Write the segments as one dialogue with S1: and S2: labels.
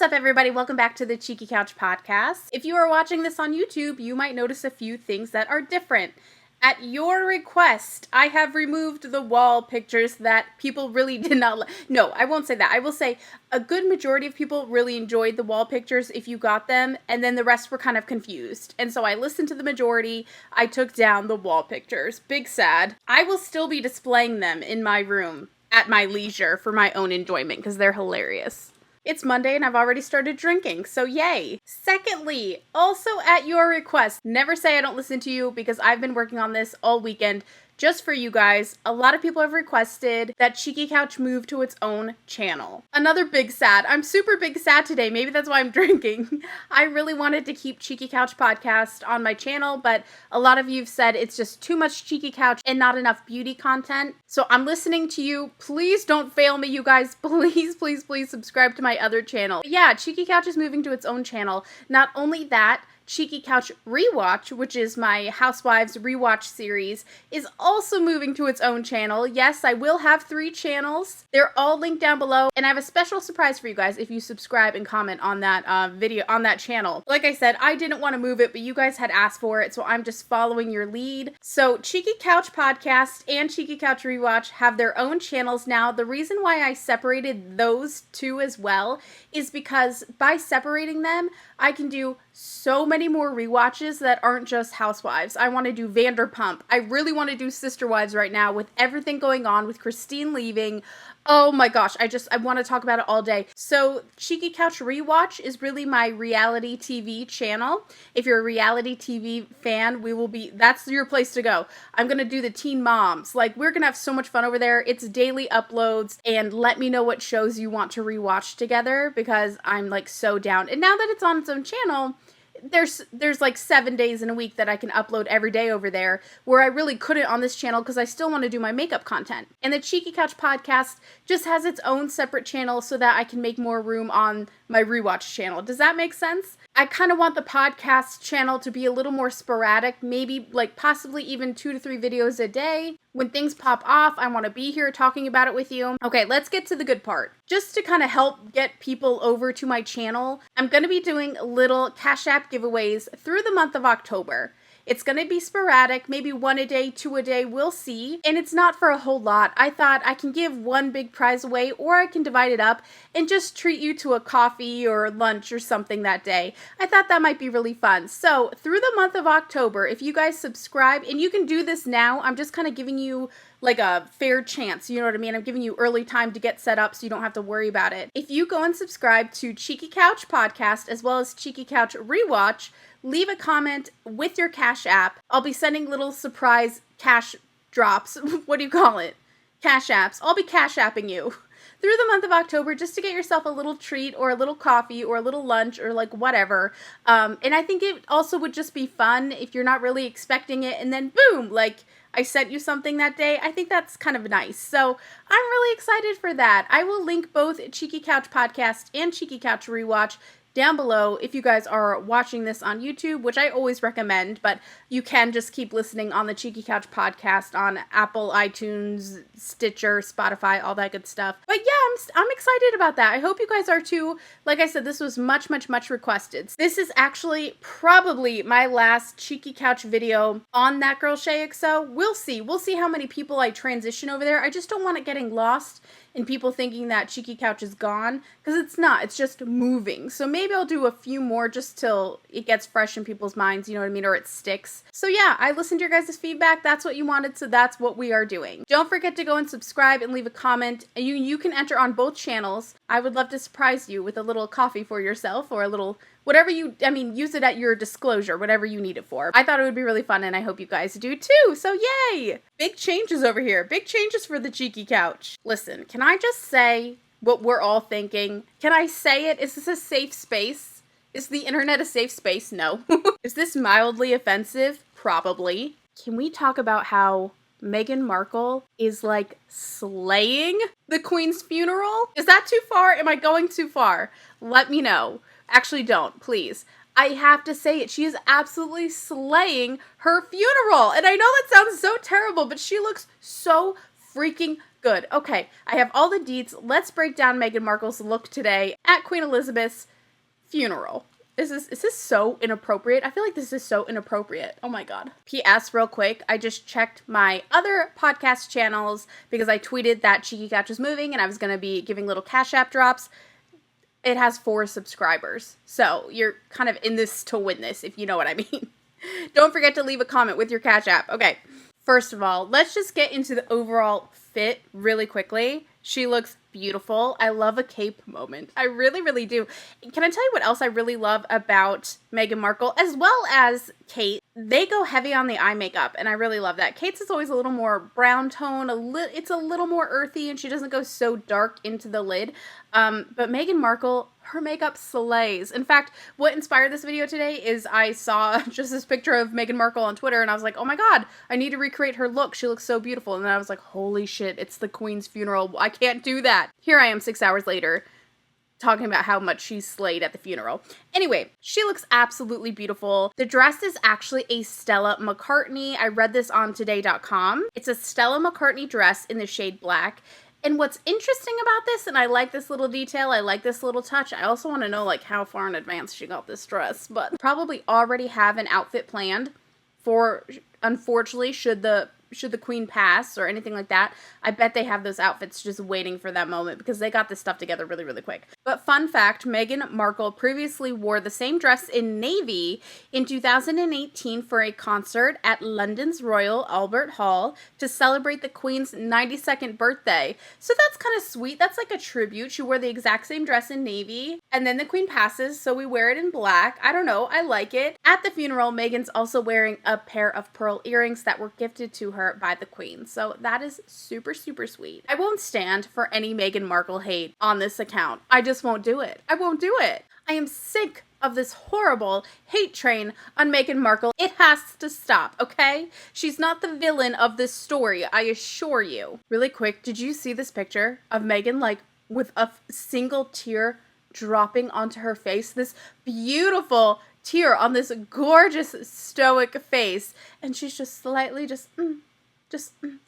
S1: What's up, everybody? Welcome back to the Cheeky Couch Podcast. If you are watching this on YouTube, you might notice a few things that are different. At your request, I have removed the wall pictures that people really did not No, I won't say that. I will say a good majority of people really enjoyed the wall pictures if you got them, and then the rest were kind of confused. And so I listened to the majority. I took down the wall pictures. Big sad. I will still be displaying them in my room at my leisure for my own enjoyment because they're hilarious. It's Monday and I've already started drinking, so yay! Secondly, also at your request, never say I don't listen to you because I've been working on this all weekend just for you guys. A lot of people have requested that Cheeky Couch move to its own channel. Another big sad. I'm super big sad today. Maybe that's why I'm drinking. I really wanted to keep Cheeky Couch Podcast on my channel, but a lot of you have said it's just too much Cheeky Couch and not enough beauty content. So I'm listening to you. Please don't fail me, you guys. Please, please, please subscribe to my other channel. But yeah, Cheeky Couch is moving to its own channel. Not only that, Cheeky Couch REWATCH, which is my Housewives REWATCH series, is also moving to its own channel. Yes, I will have 3 channels. They're all linked down below, and I have a special surprise for you guys if you subscribe and comment on that video, on that channel. Like I said, I didn't want to move it, but you guys had asked for it, so I'm just following your lead. So Cheeky Couch Podcast and Cheeky Couch REWATCH have their own channels now. The reason why I separated those two as well is because by separating them, I can do so many more rewatches that aren't just Housewives. I want to do Vanderpump. I really want to do Sister Wives right now with everything going on with Christine leaving. Oh my gosh, I want to talk about it all day. So Cheeky Couch REWATCH is really my reality TV channel. If you're a reality TV fan, that's your place to go. I'm going to do the Teen Moms. Like, we're going to have so much fun over there. It's daily uploads, and let me know what shows you want to rewatch together because I'm like so down. And now that it's on its own channel, there's like 7 days in a week that I can upload every day over there, where I really couldn't on this channel because I still want to do my makeup content. And the Cheeky Couch Podcast just has its own separate channel so that I can make more room on my REWATCH channel. Does that make sense? I kind of want the podcast channel to be a little more sporadic, maybe like possibly even 2 to 3 videos a day. When things pop off, I want to be here talking about it with you. Okay, let's get to the good part. Just to kind of help get people over to my channel, I'm going to be doing little Cash App giveaways through the month of October. It's going to be sporadic, maybe 1 a day, 2 a day, we'll see. And it's not for a whole lot. I thought I can give one big prize away, or I can divide it up and just treat you to a coffee or lunch or something that day. I thought that might be really fun. So through the month of October, if you guys subscribe, and you can do this now, I'm just kind of giving you like a fair chance, you know what I mean? I'm giving you early time to get set up so you don't have to worry about it. If you go and subscribe to Cheeky Couch Podcast as well as Cheeky Couch REWATCH, leave a comment with your Cash App. I'll be sending little surprise cash drops. What do you call it? Cash Apps. I'll be Cash Apping you through the month of October just to get yourself a little treat or a little coffee or a little lunch or like whatever. And I think it also would just be fun if you're not really expecting it and then boom, like I sent you something that day. I think that's kind of nice. So I'm really excited for that. I will link both Cheeky Couch Podcast and Cheeky Couch REWATCH down below if you guys are watching this on YouTube, which I always recommend, but you can just keep listening on the Cheeky Couch Podcast on Apple, iTunes, Stitcher, Spotify, all that good stuff. But yeah, I'm excited about that. I hope you guys are too. Like I said, this was much, much, much requested. This is actually probably my last Cheeky Couch video on ThatGirlShaeXo. We'll see. We'll see how many people I transition over there. I just don't want it getting lost and people thinking that Cheeky Couch is gone, because it's not. It's just moving. So maybe I'll do a few more just till it gets fresh in people's minds, you know what I mean, or it sticks. So yeah, I listened to your guys' feedback. That's what you wanted, so that's what we are doing. Don't forget to go and subscribe and leave a comment. You can enter on both channels. I would love to surprise you with a little coffee for yourself or a little whatever use it at your disclosure, whatever you need it for. I thought it would be really fun, and I hope you guys do too, so yay! Big changes over here. Big changes for the Cheeky Couch. Listen, can I just say what we're all thinking? Can I say it? Is this a safe space? Is the internet a safe space? No. Is this mildly offensive? Probably. Can we talk about how Meghan Markle is like slaying the Queen's funeral? Is that too far? Am I going too far? Let me know. Actually, don't, please. I have to say it. She is absolutely slaying her funeral. And I know that sounds so terrible, but she looks so freaking Good. Okay, I have all the deets. Let's break down Meghan Markle's look today at Queen Elizabeth's funeral. Is this so inappropriate? I feel like this is so inappropriate. Oh my god. P.S. real quick, I just checked my other podcast channels because I tweeted that Cheeky Couch was moving and I was going to be giving little Cash App drops. It has 4 subscribers. So you're kind of in this to win this, if you know what I mean. Don't forget to leave a comment with your Cash App. Okay. First of all, let's just get into the overall fit really quickly. She looks beautiful. I love a cape moment. I really, really do. Can I tell you what else I really love about Meghan Markle as well as Kate? They go heavy on the eye makeup, and I really love that. Kate's is always a little more brown tone. It's a little more earthy, and she doesn't go so dark into the lid. But Meghan Markle, her makeup slays. In fact, what inspired this video today is I saw just this picture of Meghan Markle on Twitter, and I was like, oh my god, I need to recreate her look. She looks so beautiful. And then I was like, holy shit, it's the Queen's funeral. I can't do that. Here I am 6 hours later, talking about how much she slayed at the funeral. Anyway, she looks absolutely beautiful. The dress is actually a Stella McCartney. I read this on today.com. It's a Stella McCartney dress in the shade black. And what's interesting about this, and I like this little detail, I like this little touch, I also want to know like how far in advance she got this dress, but probably already have an outfit planned for, unfortunately, should the Queen pass or anything like that. I bet they have those outfits just waiting for that moment because they got this stuff together really, really quick. But fun fact, Meghan Markle previously wore the same dress in navy in 2018 for a concert at London's Royal Albert Hall to celebrate the Queen's 92nd birthday. So that's kind of sweet. That's like a tribute. She wore the exact same dress in navy and then the Queen passes, so we wear it in black. I don't know. I like it. At the funeral, Meghan's also wearing a pair of pearl earrings that were gifted to her by the Queen. So that is super, super sweet. I won't stand for any Meghan Markle hate on this account. I just won't do it. I won't do it. I am sick of this horrible hate train on Meghan Markle. It has to stop, okay? She's not the villain of this story, I assure you. Really quick, did you see this picture of Meghan like with a single tear dropping onto her face? This beautiful tear on this gorgeous stoic face, and she's just slightly just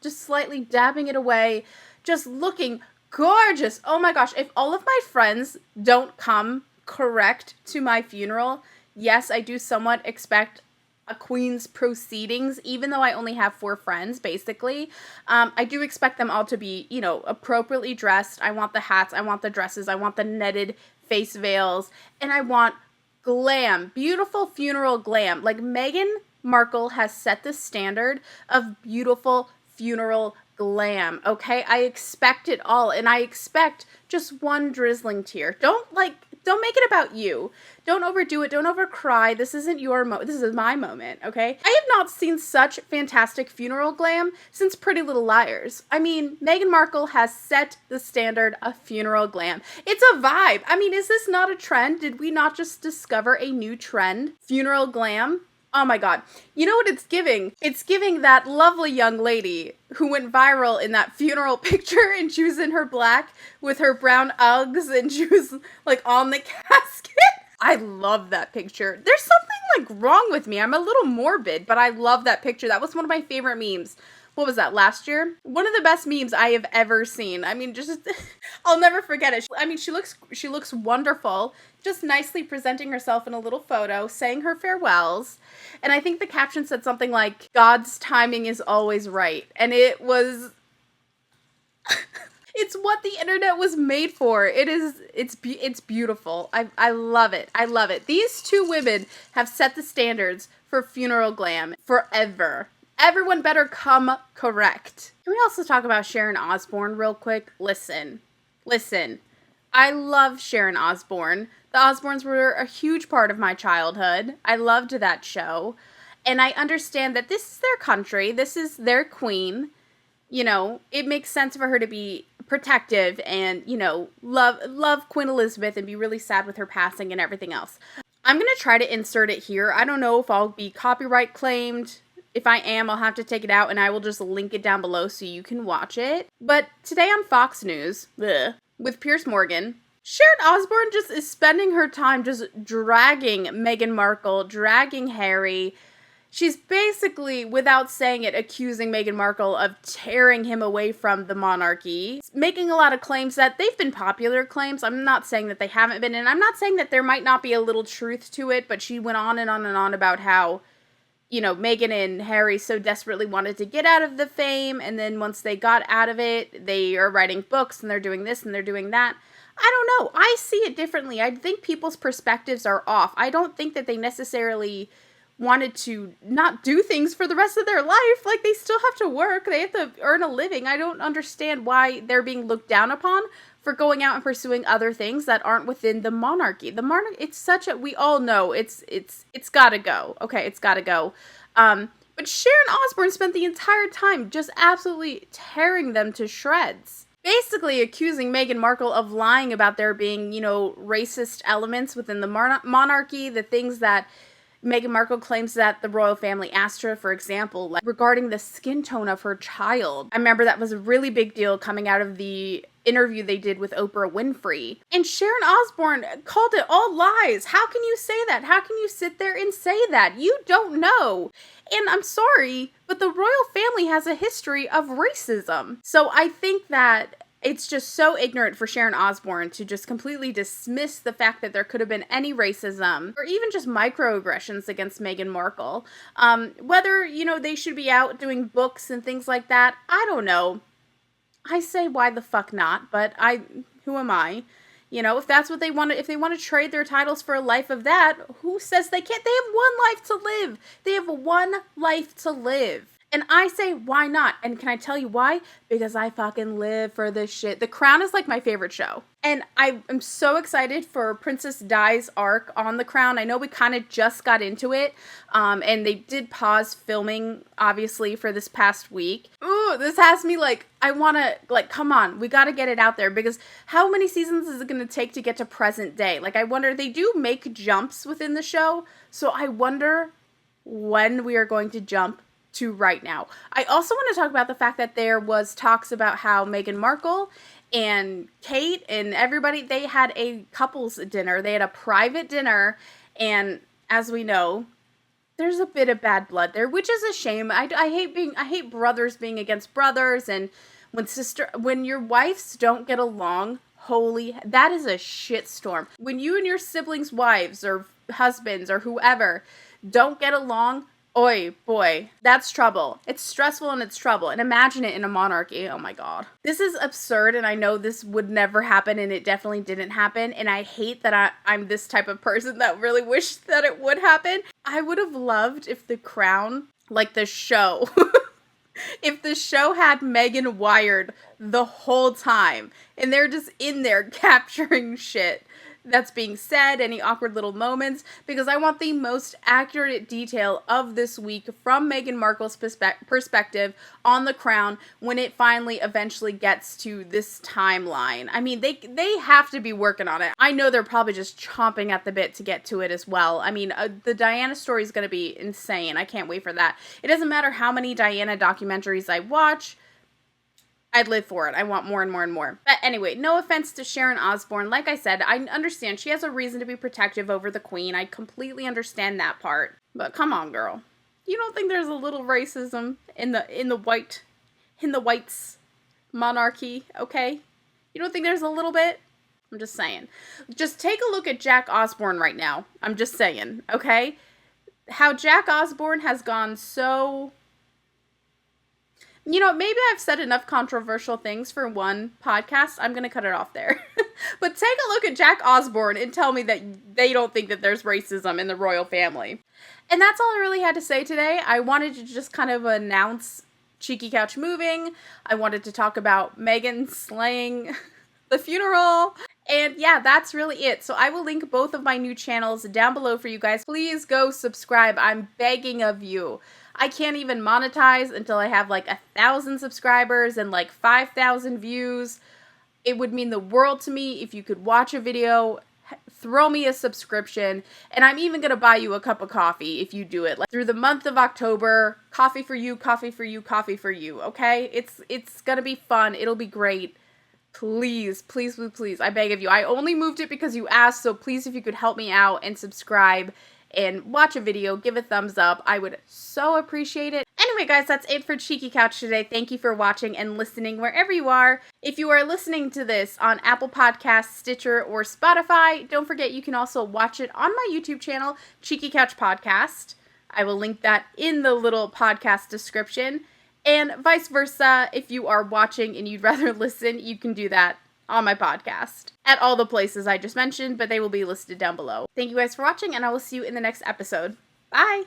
S1: slightly dabbing it away, just looking gorgeous. Oh my gosh, if all of my friends don't come correct to my funeral, yes, I do somewhat expect a Queen's proceedings, even though I only have 4 friends, basically. I do expect them all to be, you know, appropriately dressed. I want the hats, I want the dresses, I want the netted face veils, and I want glam, beautiful funeral glam. Like, Meghan Markle has set the standard of beautiful funeral glam, okay? I expect it all, and I expect just one drizzling tear. Don't make it about you. Don't overdo it. Don't overcry. This isn't your this is my moment, okay? I have not seen such fantastic funeral glam since Pretty Little Liars. I mean, Meghan Markle has set the standard of funeral glam. It's a vibe. I mean, is this not a trend? Did we not just discover a new trend? Funeral glam? Oh my god. You know what it's giving? It's giving that lovely young lady who went viral in that funeral picture, and she was in her black with her brown Uggs and she was like on the casket. I love that picture. There's something like wrong with me. I'm a little morbid, but I love that picture. That was one of my favorite memes. What was that, last year? One of the best memes I have ever seen. I mean, just, I'll never forget it. I mean, she looks wonderful, just nicely presenting herself in a little photo, saying her farewells. And I think the caption said something like, God's timing is always right. And it was, it's what the internet was made for. It's beautiful. I love it. I love it. These 2 women have set the standards for funeral glam forever. Everyone better come correct. Can we also talk about Sharon Osbourne real quick? Listen. I love Sharon Osbourne. The Osbournes were a huge part of my childhood. I loved that show. And I understand that this is their country. This is their queen. You know, it makes sense for her to be protective and, you know, love Queen Elizabeth and be really sad with her passing and everything else. I'm going to try to insert it here. I don't know if I'll be copyright claimed. If I am, I'll have to take it out, and I will just link it down below so you can watch it. But today on Fox News, with Piers Morgan, Sharon Osbourne just is spending her time just dragging Meghan Markle, dragging Harry, she's basically, without saying it, accusing Meghan Markle of tearing him away from the monarchy, making a lot of claims that they've been popular claims. I'm not saying that they haven't been, and I'm not saying that there might not be a little truth to it, but she went on and on and on about how, you know, Meghan and Harry so desperately wanted to get out of the fame, and then once they got out of it, they are writing books, and they're doing this, and they're doing that. I don't know. I see it differently. I think people's perspectives are off. I don't think that they necessarily wanted to not do things for the rest of their life. Like, they still have to work. They have to earn a living. I don't understand why they're being looked down upon for going out and pursuing other things that aren't within the monarchy. The monarchy, it's such a, we all know it's gotta go. Okay, it's gotta go. But Sharon Osbourne spent the entire time just absolutely tearing them to shreds. Basically accusing Meghan Markle of lying about there being, you know, racist elements within the monarchy, the things that Meghan Markle claims that the royal family asked her, for example, like regarding the skin tone of her child. I remember that was a really big deal coming out of the interview they did with Oprah Winfrey. And Sharon Osbourne called it all lies. How can you say that? How can you sit there and say that? You don't know. And I'm sorry, but the royal family has a history of racism. So I think that it's just so ignorant for Sharon Osbourne to just completely dismiss the fact that there could have been any racism or even just microaggressions against Meghan Markle. Whether, you know, they should be out doing books and things like that, I don't know. I say why the fuck not, but who am I? You know, if that's what they want to, if they want to trade their titles for a life of that, who says they can't? They have one life to live. They have one life to live. And I say, why not? And can I tell you why? Because I fucking live for this shit. The Crown is like my favorite show. And I am so excited for Princess Di's arc on The Crown. I know we kind of just got into it. And they did pause filming, obviously, for this past week. Ooh, this has me like, I want to, like, come on. We got to get it out there. Because how many seasons is it going to take to get to present day? Like, I wonder, they do make jumps within the show. So I wonder when we are going to jump to right now. I also want to talk about the fact that there was talks about how Meghan Markle and Kate and everybody, they had a couples dinner. They had a private dinner, and as we know, there's a bit of bad blood there, which is a shame. I hate brothers being against brothers, and when your wives don't get along, holy, that is a shitstorm. When you and your siblings' wives or husbands or whoever don't get along, oi, boy, that's trouble. It's stressful and it's trouble. And imagine it in a monarchy. Oh my God. This is absurd, and I know this would never happen, and it definitely didn't happen. And I hate that I'm this type of person that really wished that it would happen. I would have loved if The Crown, like the show, if the show had Meghan wired the whole time, and they're just in there capturing shit that's being said, any awkward little moments, because I want the most accurate detail of this week from Meghan Markle's perspective on The Crown when it finally eventually gets to this timeline. I mean, they have to be working on it. I know they're probably just chomping at the bit to get to it as well. I mean, the Diana story is going to be insane. I can't wait for that. It doesn't matter how many Diana documentaries I watch, I'd live for it. I want more and more and more. But anyway, no offense to Sharon Osbourne. Like I said, I understand she has a reason to be protective over the Queen. I completely understand that part. But come on, girl. You don't think there's a little racism in the whites monarchy, okay? You don't think there's a little bit? I'm just saying. Just take a look at Jack Osbourne right now. I'm just saying, okay? How Jack Osbourne has gone so... You know, maybe I've said enough controversial things for one podcast. I'm going to cut it off there. But take a look at Jack Osbourne and tell me that they don't think that there's racism in the royal family. And that's all I really had to say today. I wanted to just kind of announce Cheeky Couch moving. I wanted to talk about Meghan slaying the funeral. And yeah, that's really it. So I will link both of my new channels down below for you guys. Please go subscribe. I'm begging of you. I can't even monetize until I have like 1,000 subscribers and like 5,000 views. It would mean the world to me if you could watch a video, throw me a subscription, and I'm even going to buy you a cup of coffee if you do it. Like through the month of October, coffee for you, coffee for you, coffee for you, okay? It's going to be fun. It'll be great. Please, please, please, please, I beg of you. I only moved it because you asked, so please if you could help me out and subscribe and watch a video, give a thumbs up. I would so appreciate it. Anyway, guys, that's it for Cheeky Couch today. Thank you for watching and listening wherever you are. If you are listening to this on Apple Podcasts, Stitcher, or Spotify, don't forget you can also watch it on my YouTube channel, Cheeky Couch Podcast. I will link that in the little podcast description. And vice versa, if you are watching and you'd rather listen, you can do that on my podcast at all the places I just mentioned, but they will be listed down below. Thank you guys for watching, and I will see you in the next episode. Bye!